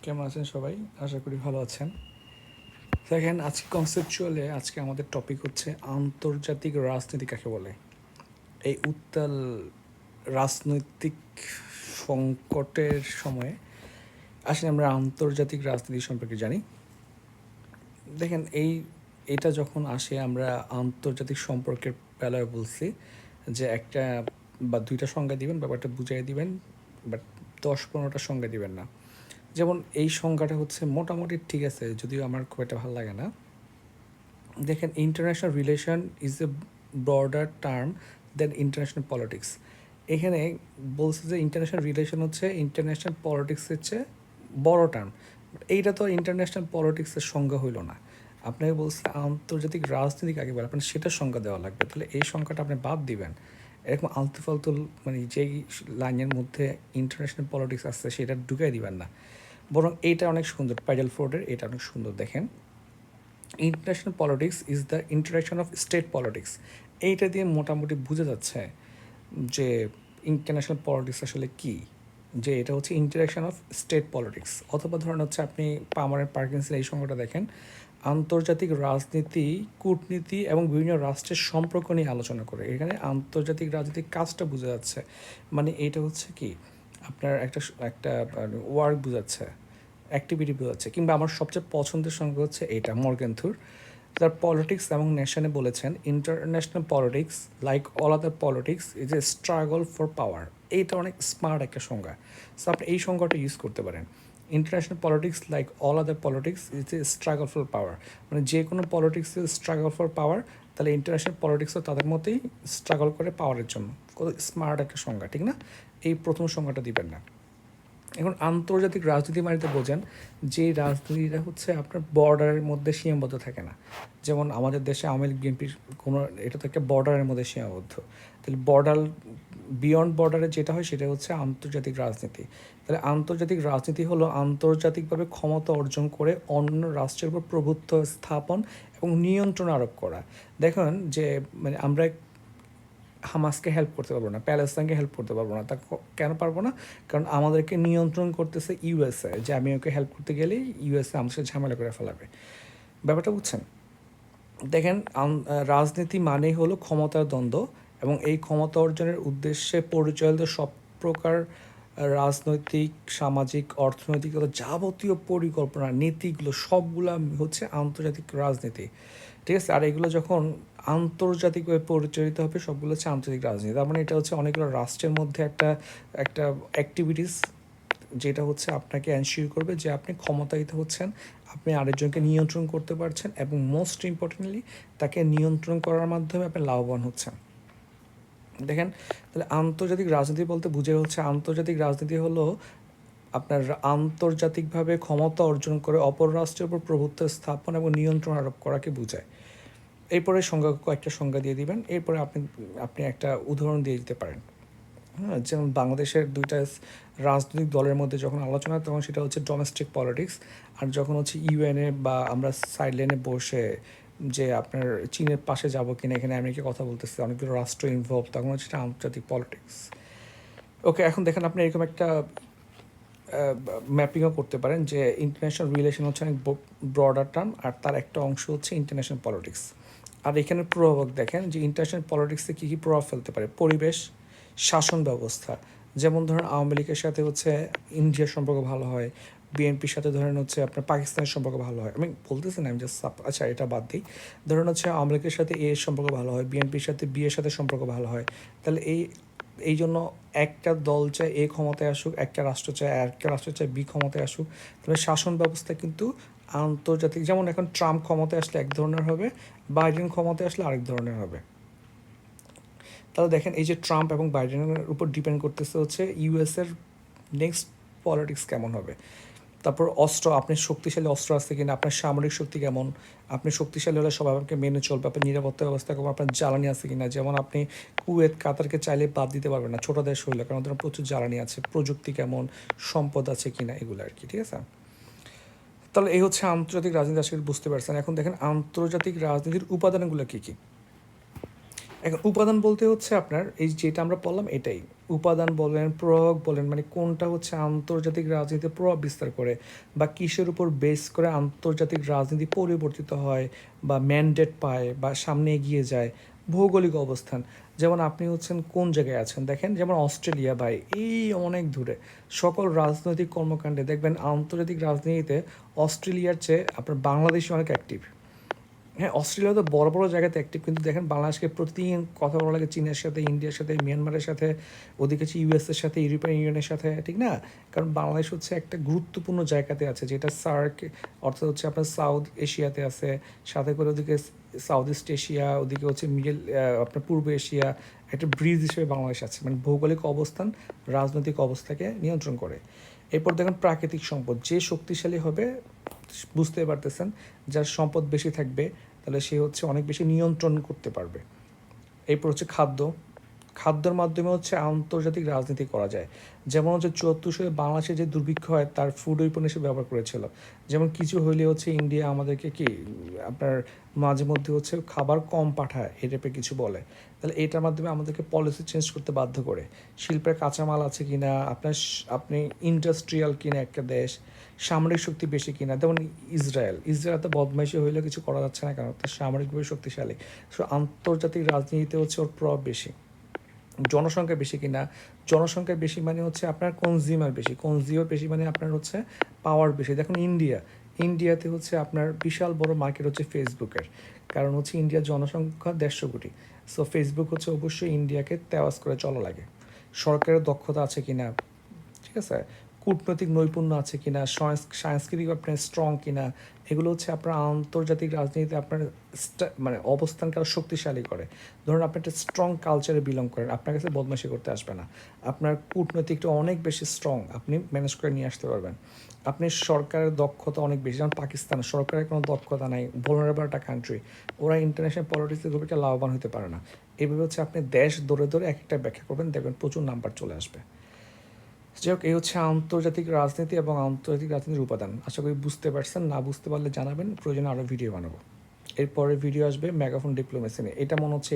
কেমন আছেন সবাই? আশা করি ভালো আছেন। দেখেন আজকে কনসেপচুয়ালে আজকে আমাদের টপিক হচ্ছে আন্তর্জাতিক রাজনীতি কাকে বলে। এই উত্তাল রাজনৈতিক সংকটের সময়ে আসলে আমরা আন্তর্জাতিক রাজনীতি সম্পর্কে জানি। দেখেন এটা যখন আসে আমরা আন্তর্জাতিক সম্পর্কের বেলায় বলছি যে একটা বা দুইটা সংজ্ঞা দিবেন, ব্যাপারটা বুঝাই দিবেন, বাট 10-15টা সংজ্ঞা দিবেন না। যেমন এই সংজ্ঞাটা হচ্ছে মোটামুটি ঠিক আছে, যদিও আমার খুব একটা ভালো লাগে না। দেখেন international relation is a broader term than international politics. এখানে বলছে যে ইন্টারন্যাশনাল রিলেশন হচ্ছে ইন্টারন্যাশনাল পলিটিক্সের চেয়ে বড় টার্ম। এইটা তো ইন্টারন্যাশনাল পলিটিক্সের সংজ্ঞা হইল না। আপনাকে বলছে আন্তর্জাতিক রাজনীতি কাকে বলে, আপনার সেটার সংজ্ঞা দেওয়া লাগবে। তাহলে এই সংখ্যাটা আপনি বাদ দিবেন। এরকম আলতু ফালতু মানে যেই লাইনের মধ্যে ইন্টারন্যাশনাল পলিটিক্স আসছে সেটা ঢুকাই দিবেন না। বরং এইটা অনেক সুন্দর, প্যাডেল ফোর্ডের এটা অনেক সুন্দর। দেখেন international politics is the interaction of state politics. এইটা দিয়ে মোটামুটি বোঝা যাচ্ছে যে ইন্টারন্যাশনাল পলিটিক্স আসলে কী, যে এটা হচ্ছে ইন্টারাকশন অফ স্টেট পলিটিক্স। অথবা ধরেন হচ্ছে আপনি পামারের পার্কিন্সের এই সংখ্যাটা দেখেন, আন্তর্জাতিক রাজনীতি, কূটনীতি এবং বিভিন্ন রাষ্ট্রের সম্পর্ক নিয়ে আলোচনা করে। এখানে আন্তর্জাতিক রাজনীতির কাজটা বোঝা যাচ্ছে, মানে এটা হচ্ছে কি আপনার একটা একটা ওয়ার্ক বোঝাচ্ছে, অ্যাক্টিভিটি বোঝাচ্ছে। কিংবা আমার সবচেয়ে পছন্দের সঙ্গে হচ্ছে এটা মর্গেনথুর, তার পলিটিক্স এবং নেশনে বলেছেন international politics like all other politics is a struggle for পাওয়ার। এইটা অনেক স্মার্ট একটা সংজ্ঞা। সো আপনি এই সংজ্ঞাটা ইউজ করতে পারেন। International politics like all other politics is a struggle for পাওয়ার, মানে যে কোনো পলিটিক্স ইজ স্ট্রাগল ফর পাওয়ার, তাহলে ইন্টারন্যাশনাল পলিটিক্সও তাদের মতেই স্ট্রাগল করে পাওয়ারের জন্য। কত স্মার্ট একটা সংজ্ঞা, ঠিক না? এই প্রথম সংজ্ঞাটা দিবেন না। এখন আন্তর্জাতিক রাজনীতি মানেতে বোঝেন যে রাজনীতিটা হচ্ছে আপনার বর্ডারের মধ্যে সীমাবদ্ধ থাকে না। যেমন আমাদের দেশে আওয়ামী লীগ বিএনপির কোনো, এটা তো একটা বর্ডারের মধ্যে সীমাবদ্ধ। তাহলে বর্ডার বিয়ন্ড বর্ডারে যেটা হয় সেটা হচ্ছে আন্তর্জাতিক রাজনীতি। তাহলে আন্তর্জাতিক রাজনীতি হলো আন্তর্জাতিকভাবে ক্ষমতা অর্জন করে অন্য রাষ্ট্রের উপর প্রভুত্ব স্থাপন এবং নিয়ন্ত্রণ আরোপ করা। দেখুন যে মানে আমরা হামাসকে হেল্প করতে পারবো না, প্যালেস্তাইনকে হেল্প করতে পারবো না। তা কেন পারবো না? কারণ আমাদেরকে নিয়ন্ত্রণ করতেছে ইউএসএ, যে আমি ওকে হেল্প করতে গেলেই ইউএসএ আমাদের সাথে ঝামেলা করে ফেলাবে। ব্যাপারটা বুঝছেন? দেখেন রাজনীতি মানেই হলো ক্ষমতার দ্বন্দ্ব, এবং এই ক্ষমতা অর্জনের উদ্দেশ্যে পরিচালিত সব প্রকার রাজনৈতিক, সামাজিক, অর্থনৈতিক যাবতীয় পরিকল্পনা, নীতিগুলো সবগুলা হচ্ছে আন্তর্জাতিক রাজনীতি। ঠিক আছে? আর এগুলো যখন আন্তর্জাতিকভাবে পরিচালিত হবে সবগুলো হচ্ছে আন্তর্জাতিক রাজনীতি। তার মানে এটা হচ্ছে অনেকগুলো রাষ্ট্রের মধ্যে একটা একটা অ্যাক্টিভিটিস, যেটা হচ্ছে আপনাকে এনশিওর করবে যে আপনি ক্ষমতায়িত হচ্ছেন, আপনি আরেকজনকে নিয়ন্ত্রণ করতে পারছেন, এবং মোস্ট ইম্পর্টেন্টলি তাকে নিয়ন্ত্রণ করার মাধ্যমে আপনি লাভবান হচ্ছেন। দেখেন তাহলে আন্তর্জাতিক রাজনীতি বলতে বুঝে হচ্ছে আন্তর্জাতিক রাজনীতি হলো আপনার আন্তর্জাতিকভাবে ক্ষমতা অর্জন করে অপর রাষ্ট্রের উপর প্রভুত্ব স্থাপন এবং নিয়ন্ত্রণ আরোপ করাকে বোঝায়। এরপরে কয়েকটা সংজ্ঞা দিয়ে দিবেন, এরপরে আপনি আপনি একটা উদাহরণ দিয়ে দিতে পারেন। হ্যাঁ, যেমন বাংলাদেশের দুইটা রাজনৈতিক দলের মধ্যে যখন আলোচনা হয় তখন সেটা হচ্ছে ডোমেস্টিক পলিটিক্স, আর যখন হচ্ছে ইউএনএ বা আমরা সাইড লাইনে বসে যে আপনার চীনের পাশে যাব কিনা, এখানে আমেরিকা কথা বলতেছে, অনেকগুলো রাষ্ট্র ইনভলভ, তখন হচ্ছে এটা আন্তর্জাতিক পলিটিক্স। ওকে, এখন দেখেন আপনি এরকম একটা ম্যাপিংও করতে পারেন যে ইন্টারন্যাশনাল রিলেশন হচ্ছে অনেক ব্রডার টার্ম, আর তার একটা অংশ হচ্ছে ইন্টারন্যাশনাল পলিটিক্স। আর এখানে প্রভাবক দেখেন যে ইন্টারন্যাশনাল পলিটিক্সে কী কী প্রভাব ফেলতে পারে। পরিবেশ, শাসন ব্যবস্থা, যেমন ধরেন আওয়ামী লীগের সাথে হচ্ছে ইন্ডিয়ার সম্পর্ক ভালো হয়, বিএনপির সাথে ধরেন হচ্ছে আপনার পাকিস্তানের সম্পর্ক ভালো হয়। আমি বলতেছি না, আমি জাস্ট আচ্ছা এটা বাদ দিই। ধরেন হচ্ছে আওয়ামী লীগের সাথে এর সম্পর্ক ভালো হয়, বিএনপির সাথে বি এর সাথে সম্পর্ক ভালো হয়। তাহলে এই জন্য একটা দল চায় এ ক্ষমতায় আসুক, একটা রাষ্ট্র চায় বি ক্ষমতায় আসুক। তাহলে শাসন ব্যবস্থা কিন্তু আন্তর্জাতিক, যেমন এখন ট্রাম্প ক্ষমতায় আসলে এক ধরনের হবে, বাইডেন ক্ষমতায় আসলে আরেক ধরনের হবে। তাহলে দেখেন এই যে ট্রাম্প এবং বাইডেনের উপর ডিপেন্ড করতেছে হচ্ছে ইউএসের নেক্সট পলিটিক্স কেমন হবে। তারপর অস্ত্র, আপনি শক্তিশালী অস্ত্র আছে কিনা, আপনার সামরিক শক্তি কেমন, আপনি শক্তিশালী হলে সবাই আপনাকে মেনে চলবে, আপনার নিরাপত্তা ব্যবস্থা কেমন, আপনার জ্বালানি আছে কিনা। যেমন আপনি কুয়েত, কাতারকে চাইলে বাদ দিতে পারবেন না, ছোটো দেশ হইলে, কারণ ওদের প্রচুর জ্বালানি আছে, প্রযুক্তি কেমন, সম্পদ আছে কিনা, এগুলো আর কি। ঠিক আছে? তাহলে এই হচ্ছে আন্তর্জাতিক রাজনীতি, আজকে বুঝতে পারছেন। এখন দেখেন আন্তর্জাতিক রাজনীতির উপাদানগুলো কী কী। এখন উপাদান বলতে হচ্ছে আপনার এই যেটা আমরা বললাম এটাই উপাদান বলেন, প্রয়োগ বলেন, মানে কোনটা হচ্ছে আন্তর্জাতিক রাজনীতিতে প্রভাব বিস্তার করে বা কিসের উপর বেস করে আন্তর্জাতিক রাজনীতি পরিবর্তিত হয় বা ম্যান্ডেট পায় বা সামনে এগিয়ে যায়। ভৌগোলিক অবস্থান, যেমন আপনি হচ্ছেন কোন জায়গায় আছেন, দেখেন যেমন অস্ট্রেলিয়া ভাই, এই অনেক দূরে। সকল রাজনৈতিক কর্মকাণ্ডে দেখবেন আন্তর্জাতিক রাজনীতিতে অস্ট্রেলিয়ার চেয়ে আপনার বাংলাদেশে অনেক অ্যাক্টিভ। হ্যাঁ, অস্ট্রেলিয়া তো বড় বড় জায়গাতে অ্যাক্টিভ, কিন্তু দেখেন বাংলাদেশকে প্রতিদিন কথা বলা লাগে চীনের সাথে, ইন্ডিয়ার সাথে, মিয়ানমারের সাথে, ওদিকে হচ্ছে ইউএসের সাথে, ইউরোপিয়ান ইউনিয়নের সাথে, ঠিক না? কারণ বাংলাদেশ হচ্ছে একটা গুরুত্বপূর্ণ জায়গাতে আছে, যেটা সার্ক অর্থাৎ হচ্ছে আপনার সাউথ এশিয়াতে আছে, সাথে করে ওদিকে সাউথ ইস্ট এশিয়া, ওদিকে হচ্ছে মিডল আপনার পূর্ব এশিয়া, একটা ব্রিজ হিসেবে বাংলাদেশ আছে, মানে ভৌগোলিক অবস্থান রাজনৈতিক অবস্থাকে নিয়ন্ত্রণ করে। এরপর দেখেন প্রাকৃতিক সম্পদ, যে শক্তিশালী হবে বুঝতে পারতেছেন, যার সম্পদ বেশি থাকবে তাহলে সে হচ্ছে অনেক বেশি নিয়ন্ত্রণ করতে পারবে। এরপর হচ্ছে খাদ্য, খাদ্যের মাধ্যমে হচ্ছে আন্তর্জাতিক রাজনীতি করা যায়। যেমন হচ্ছে 74 সালে বাংলাদেশে যে দুর্ভিক্ষ হয় তার ফুড ওয়েপন হিসেবে ব্যবহার করেছিল। যেমন কিছু হইলে হচ্ছে ইন্ডিয়া আমাদেরকে কি আপনার মাঝে মধ্যে হচ্ছে খাবার কম পাঠায়, এই টাইপের কিছু বলে, তাহলে এটার মাধ্যমে আমাদেরকে পলিসি চেঞ্জ করতে বাধ্য করে। শিল্পের কাঁচামাল আছে কিনা, আপনি ইন্ডাস্ট্রিয়াল কিনা একটা দেশ, সামরিক শক্তি বেশি কিনা, যেমন ইসরায়েল তো বদমাইশি হইলে কিছু করা যাচ্ছে না, কারণ তার সামরিকভাবে শক্তিশালী। সো আন্তর্জাতিক রাজনীতিতে হচ্ছে ওর প্রভাব বেশি। জনসংখ্যা বেশি কিনা, জনসংখ্যা বেশি মানে হচ্ছে আপনার কনজিউমার বেশি মানে আপনার হচ্ছে পাওয়ার বেশি। দেখুন ইন্ডিয়াতে হচ্ছে আপনার বিশাল বড় মার্কেট হচ্ছে ফেসবুকের, কারণ হচ্ছে ইন্ডিয়ার জনসংখ্যা 150 কোটি। সো ফেসবুক হচ্ছে অবশ্যই ইন্ডিয়াকে তেওয়াজ করে চলা লাগে। সরকারের দক্ষতা আছে কিনা, ঠিক আছে, কূটনৈতিক নৈপুণ্য আছে কিনা, সাংস্কৃতিক আপনার স্ট্রং কিনা, এগুলো হচ্ছে আপনার আন্তর্জাতিক রাজনীতিতে আপনার মানে অবস্থানকে আরও শক্তিশালী করে। ধরুন আপনি একটা স্ট্রং কালচারে বিলং করেন, আপনার কাছে বদমাশি করতে আসবে না। আপনার কূটনৈতিকটা অনেক বেশি স্ট্রং, আপনি ম্যানেজ করে নিয়ে আসতে পারবেন। আপনি সরকারের দক্ষতা অনেক বেশি, যেমন পাকিস্তান সরকারের কোনো দক্ষতা নাই, ভুলনারেবল একটা কান্ট্রি, ওরা ইন্টারন্যাশনাল পলিটিক্সে খুব একটা লাভবান হতে পারে না। এভাবে হচ্ছে আপনি দেশ ধরে ধরে এক একটা ব্যাখ্যা করবেন, দেখবেন প্রচুর নাম্বার চলে আসবে। যাই হোক, এই হচ্ছে আন্তর্জাতিক রাজনীতি এবং আন্তর্জাতিক রাজনীতির উপাদান। আশা করি বুঝতে পারছেন, না বুঝতে পারলে জানাবেন, প্রয়োজনে আরও ভিডিও বানাবো। এরপরে ভিডিও আসবে মেগাফোন ডিপ্লোমেসি নিয়ে, এটা মনে হচ্ছে